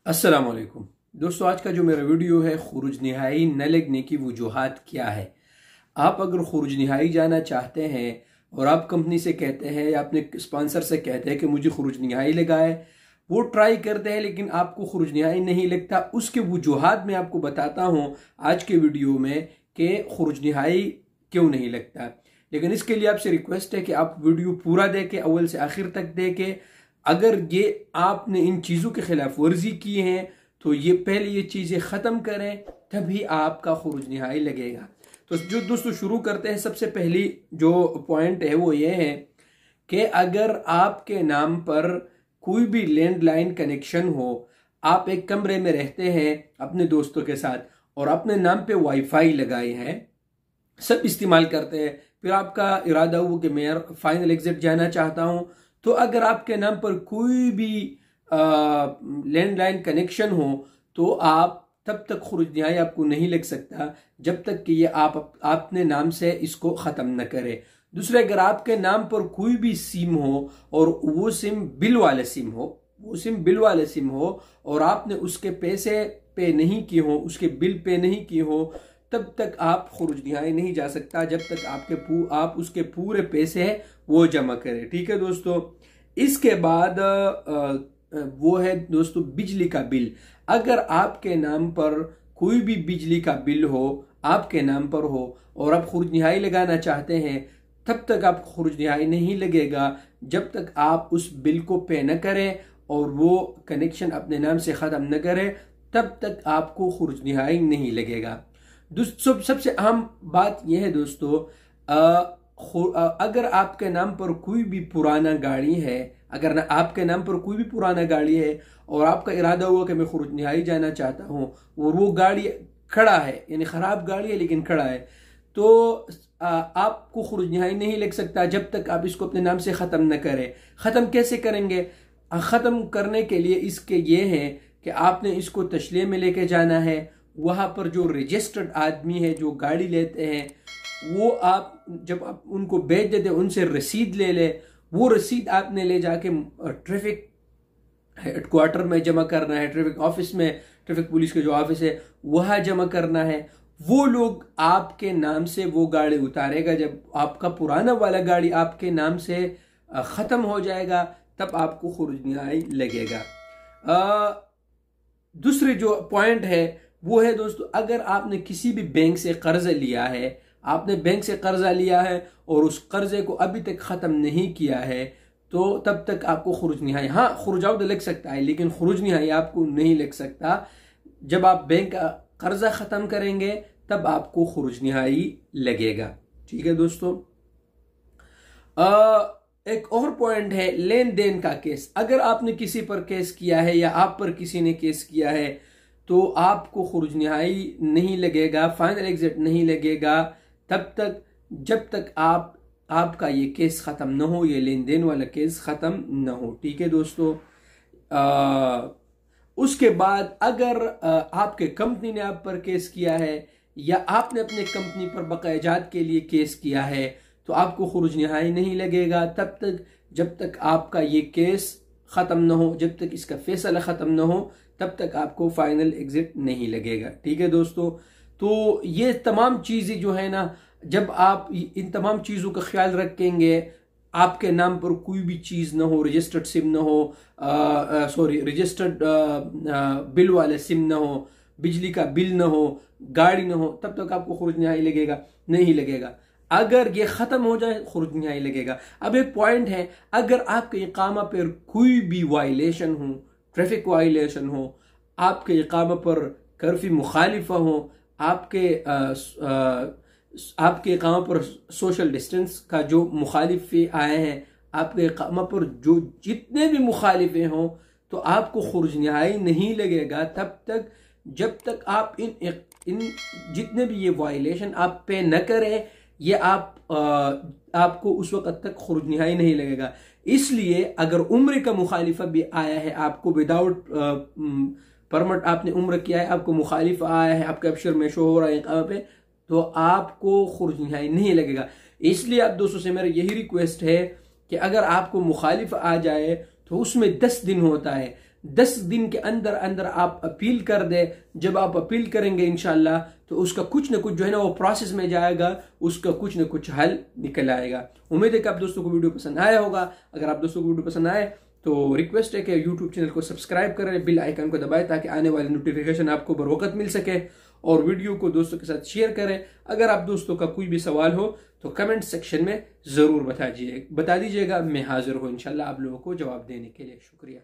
अस्सलाम वालेकुम दोस्तों, आज का जो मेरा वीडियो है खुरूज निहाई न लगने की वजूहात क्या है। आप अगर खुरूज निहाई जाना चाहते हैं और आप कंपनी से कहते हैं या अपने स्पॉन्सर से कहते हैं कि मुझे खुरूज निहाई लगाए, वो ट्राई करते हैं लेकिन आपको खुरूज निहाई नहीं लगता, उसके वजूहात मैं आपको बताता हूँ आज के वीडियो में कि खुरूज निहाई क्यों नहीं लगता। लेकिन इसके लिए आपसे रिक्वेस्ट है कि आप वीडियो पूरा देखें, अव्वल से आखिर तक देखें। अगर ये आपने इन चीज़ों के खिलाफ वर्जी की है तो ये पहले ये चीज़ें ख़त्म करें, तभी आपका खुरूज निहाई लगेगा। तो जो दोस्तों शुरू करते हैं, सबसे पहली जो पॉइंट है वो ये है कि अगर आपके नाम पर कोई भी लैंडलाइन कनेक्शन हो, आप एक कमरे में रहते हैं अपने दोस्तों के साथ और अपने नाम पे वाईफाई लगाए हैं, सब इस्तेमाल करते हैं, फिर आपका इरादा हुआ कि मैं फाइनल एग्जिट जाना चाहता हूं, तो अगर आपके नाम पर कोई भी लैंडलाइन कनेक्शन हो तो आप तब तक खुरूज निहाई आपको नहीं लग सकता जब तक कि ये आप अपने नाम से इसको ख़त्म न करें। दूसरे, अगर आपके नाम पर कोई भी सिम हो और वो सिम बिल वाले सिम हो और आपने उसके पैसे पे नहीं किए हो, उसके बिल पे नहीं किए हो, तब तक आप खुरूज निहाई नहीं जा सकता जब तक आप उसके पूरे पैसे हैं वो जमा करें। ठीक है दोस्तों। इसके बाद वो है दोस्तों बिजली का बिल। अगर आपके नाम पर कोई भी बिजली का बिल हो, आपके नाम पर हो और आप खुरूज निहाई लगाना चाहते हैं, तब तक आप खुरूज निहाई नहीं लगेगा जब तक आप उस बिल को पे न करें और वो कनेक्शन अपने नाम से ख़त्म न करें, तब तक आपको खुरूज निहाई नहीं लगेगा। सबसे अहम बात यह है दोस्तों, अगर आपके नाम पर कोई भी पुराना गाड़ी है, अगर आपके नाम पर कोई भी पुराना गाड़ी है और आपका इरादा हुआ कि मैं खुरूज निहाई जाना चाहता हूँ और वो गाड़ी खड़ा है, यानी ख़राब गाड़ी है लेकिन खड़ा है, तो आपको खुरूज निहाई नहीं लग सकता जब तक आप इसको अपने नाम से ख़त्म न करें। ख़त्म कैसे करेंगे? ख़त्म करने के लिए इसके ये है कि आपने इसको तशलीह में लेके जाना है। वहाँ पर जो रजिस्टर्ड आदमी है जो गाड़ी लेते हैं, वो जब आप उनको बेच देते हैं उनसे रसीद ले ले। वो रसीद आपने ले जाके ट्रैफिक हेडक्वार्टर में जमा करना है, ट्रैफिक ऑफिस में, ट्रैफिक पुलिस के जो ऑफिस है वहाँ जमा करना है। वो लोग आपके नाम से वो गाड़ी उतारेगा। जब आपका पुराना वाला गाड़ी आपके नाम से ख़त्म हो जाएगा तब आपको खुरूज निहाई लगेगा। दूसरे जो पॉइंट है वो है दोस्तों, अगर आपने किसी भी बैंक से कर्जा लिया है, आपने बैंक से कर्जा लिया है और उस कर्जे को अभी तक ख़त्म नहीं किया है, तो तब तक आपको खुरूज निहाई, हाँ खुरूजाउद लग सकता है लेकिन खुरूज निहाई आपको नहीं लग सकता। जब आप बैंक का कर्जा ख़त्म करेंगे तब आपको खुरूज निहाई लगेगा। ठीक है दोस्तों। एक और पॉइंट है लेन देन का केस। अगर आपने किसी पर केस किया है या आप पर किसी ने केस किया है तो आपको खुरूज निहाई नहीं लगेगा, फाइनल एग्जिट नहीं लगेगा तब तक जब तक आपका ये केस ख़त्म न हो, ये लेन देन वाला केस ख़त्म न हो। ठीक है दोस्तों। उसके बाद अगर आपके कंपनी ने आप पर केस किया है या आपने अपने कंपनी पर बकायजात के लिए केस किया है तो आपको खुरूज निहाई नहीं लगेगा तब तक जब तक आपका ये केस ख़त्म न हो, जब तक इसका फैसला ख़त्म न हो तब तक आपको फाइनल एग्जिट नहीं लगेगा। ठीक है दोस्तों। तो ये तमाम चीज़ें जो है ना, जब आप इन तमाम चीज़ों का ख्याल रखेंगे, आपके नाम पर कोई भी चीज़ ना हो, रजिस्टर्ड सिम ना हो, रजिस्टर्ड बिल वाले सिम ना हो, बिजली का बिल ना हो, गाड़ी ना हो, तब तक आपको खुरूज निहाई लगेगा नहीं लगेगा। अगर ये ख़त्म हो जाए खुरूज निहाई लगेगा। अब एक पॉइंट है, अगर आपके इकामा पर कोई भी वायलेशन हो, ट्रैफिक वायलेशन हो, आपके इकामा पर कर्फ्यू मुखालिफा हो, आपके इकामा पर सोशल डिस्टेंस का जो मुखालिफे आए हैं, आपके इकामा पर जो जितने भी मुखालिफे हों, तो आपको खुरूज निहाई नहीं लगेगा तब तक जब तक आप इन जितने भी ये वायलेशन आप पे न करें, ये आपको उस वक्त तक खुरूज निहाई नहीं लगेगा। इसलिए अगर उम्र का मुखालिफा भी आया है, आपको विदाउट परमिट आपने उम्र किया है, आपको मुखालिफ आया है, आपके अबशर में शो हो रहा है इकामा पे, तो आपको खुरूज निहाई नहीं लगेगा। इसलिए आप दोस्तों से मेरा यही रिक्वेस्ट है कि अगर आपको मुखालिफ आ जाए तो उसमें 10 दिन होता है, 10 दिन के अंदर अंदर आप अपील कर दे। जब आप अपील करेंगे इंशाल्लाह तो उसका कुछ ना कुछ जो है ना वो प्रोसेस में जाएगा, उसका कुछ ना कुछ हल निकल आएगा। उम्मीद है कि आप दोस्तों को वीडियो पसंद आया होगा। अगर आप दोस्तों को वीडियो पसंद आए तो रिक्वेस्ट है कि यूट्यूब चैनल को सब्सक्राइब करें, बिल आइकन को दबाएं ताकि आने वाली नोटिफिकेशन आपको बर वक्त मिल सके, और वीडियो को दोस्तों के साथ शेयर करें। अगर आप दोस्तों का कोई भी सवाल हो तो कमेंट सेक्शन में जरूर बता दीजिएगा। मैं हाजिर हूँ इंशाल्लाह आप लोगों को जवाब देने के लिए। शुक्रिया।